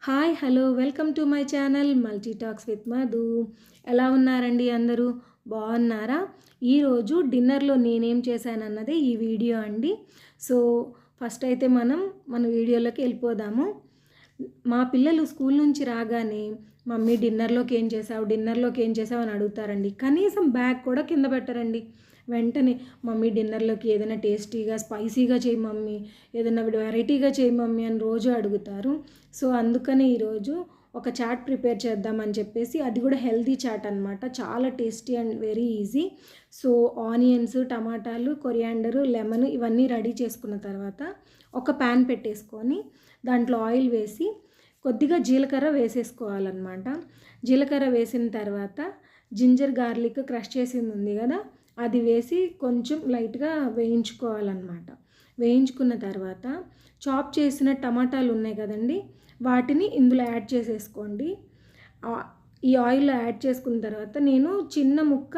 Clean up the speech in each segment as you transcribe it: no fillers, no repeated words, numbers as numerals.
Hi hello welcome to my channel multi talks with Madhu. ఎలా ఉన్నారండి అందరూ? బాగున్నారా? ఈరోజు డిన్నర్లో నేనేం చేశానన్నదే ఈ వీడియో అండి. సో ఫస్ట్ అయితే మన వీడియోలోకి వెళ్ళిపోదాము. మా పిల్లలు స్కూల్ నుంచి రాగానే మమ్మీ డిన్నర్లోకి ఏం చేసావు అని అడుగుతారండి. కనీసం బ్యాగ్ కూడా కింద పెట్టరండి. వెంటనే మమ్మీ డిన్నర్లోకి ఏదైనా టేస్టీగా స్పైసీగా చేయి మమ్మీ, ఏదైనా వెరైటీగా చేయి మమ్మీ అని రోజు అడుగుతారు. సో అందుకని ఈరోజు ఒక చాట్ ప్రిపేర్ చేద్దామని చెప్పేసి, అది కూడా హెల్తీ చాట్ అనమాట. చాలా tasty and very easy. So onions, టమాటాలు, కొరియాండరు, లెమన్ ఇవన్నీ రెడీ చేసుకున్న తర్వాత ఒక ప్యాన్ పెట్టేసుకొని దాంట్లో ఆయిల్ వేసి కొద్దిగా జీలకర్ర వేసేసుకోవాలన్నమాట. జీలకర్ర వేసిన తర్వాత జింజర్ గార్లిక్ క్రష్ చేసింది ఉంది కదా, అది వేసి కొంచెం లైట్గా వేయించుకోవాలన్నమాట. వేయించుకున్న తర్వాత చాప్ చేసిన టమాటాలు ఉన్నాయి కదండి, వాటిని ఇందులో యాడ్ చేసేసుకోండి. ఈ ఆయిల్లో యాడ్ చేసుకున్న తర్వాత నేను చిన్న ముక్క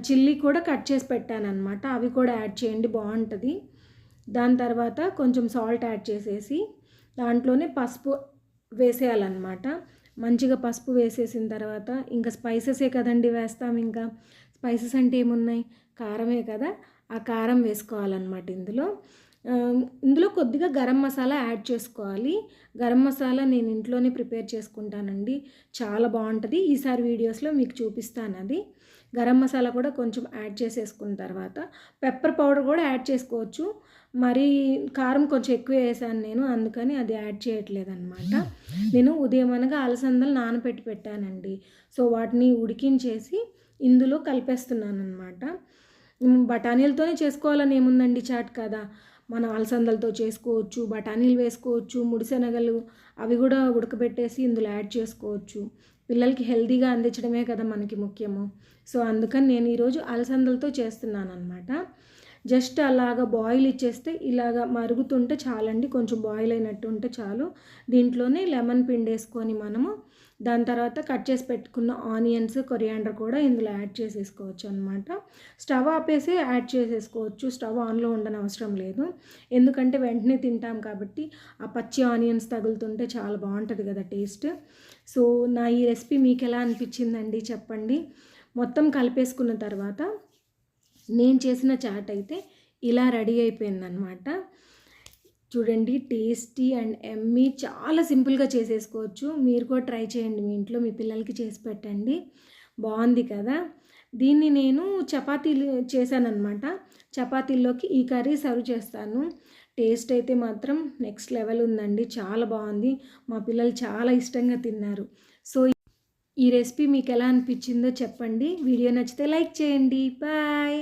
చిల్లీ కూడా కట్ చేసి పెట్టానన్నమాట. అవి కూడా యాడ్ చేయండి, బాగుంటుంది. దాని తర్వాత కొంచెం సాల్ట్ యాడ్ చేసేసి దాంట్లోనే పసుపు వేసేయాలన్నమాట. మంచిగా పసుపు వేసేసిన తర్వాత ఇంకా స్పైసెసే కదండి వేస్తాం. ఇంకా స్పైసెస్ అంటే ఏమున్నాయి, కారమే కదా. ఆ కారం వేసుకోవాలన్నమాట. ఇందులో కొద్దిగా గరం మసాలా యాడ్ చేసుకోవాలి. గరం మసాలా నేను ఇంట్లోనే ప్రిపేర్ చేసుకుంటానండి, చాలా బాగుంటుంది. ఈసారి వీడియోస్లో మీకు చూపిస్తాను అది. గరం మసాలా కూడా కొంచెం యాడ్ చేసేసుకున్న తర్వాత పెప్పర్ పౌడర్ కూడా యాడ్ చేసుకోవచ్చు. మరి కారం కొంచెం ఎక్కువ వేసాను నేను, అందుకని అది యాడ్ చేయట్లేదు అనమాట. నేను ఉదయం అనగా అలసందలు నానబెట్టి పెట్టానండి. సో వాటిని ఉడికించేసి ఇందులో కలిపేస్తున్నాను అనమాట. బఠానీలతోనే చేసుకోవాలని ఏముందండి చాట్ కదా, మనం అలసందలతో చేసుకోవచ్చు, బఠానీలు వేసుకోవచ్చు, ముడిశనగలు అవి కూడా ఉడకబెట్టేసి ఇందులో యాడ్ చేసుకోవచ్చు. పిల్లలకి హెల్తీగా అందించడమే కదా మనకి ముఖ్యము. సో అందుకని నేను ఈరోజు అలసందలతో చేస్తున్నాను అనమాట. జస్ట్ అలాగా బాయిల్ ఇచ్చేస్తే ఇలాగా మరుగుతుంటే చాలండి, కొంచెం బాయిల్ అయినట్టు ఉంటే చాలు. దీంట్లోనే లెమన్ పిండేసుకొని మనము దాని తర్వాత కట్ చేసి పెట్టుకున్న ఆనియన్స్, కొరియాండర్ కూడా ఇందులో యాడ్ చేసేసుకోవచ్చు అనమాట. స్టవ్ ఆపేసి యాడ్ చేసేసుకోవచ్చు, స్టవ్ ఆన్లో ఉండనవసరం లేదు. ఎందుకంటే వెంటనే తింటాం కాబట్టి ఆ పచ్చి ఆనియన్స్ తగులుతుంటే చాలా బాగుంటుంది కదా టేస్ట్. సో నా ఈ రెసిపీ మీకు ఎలా అనిపించిందండి చెప్పండి. మొత్తం కలిపేసుకున్న తర్వాత నేను చేసిన చాట్ అయితే ఇలా రెడీ అయిపోయిందనమాట. చూడండి, టేస్టీ అండ్ ఎమ్మీ, చాలా సింపుల్గా చేసేసుకోవచ్చు. మీరు కూడా ట్రై చేయండి, మీ ఇంట్లో మీ పిల్లలకి చేసి పెట్టండి. బాగుంది కదా. దీన్ని నేను చపాతీలు చేశానన్నమాట. చపాతీల్లోకి ఈ కర్రీ సర్వ్ చేస్తాను. టేస్ట్ అయితే మాత్రం నెక్స్ట్ లెవెల్ ఉందండి, చాలా బాగుంది. మా పిల్లలు చాలా ఇష్టంగా తిన్నారు. సో ఈ రెసిపీ మీకు ఎలా అనిపించిందో చెప్పండి. వీడియో నచ్చితే లైక్ చేయండి. బాయ్.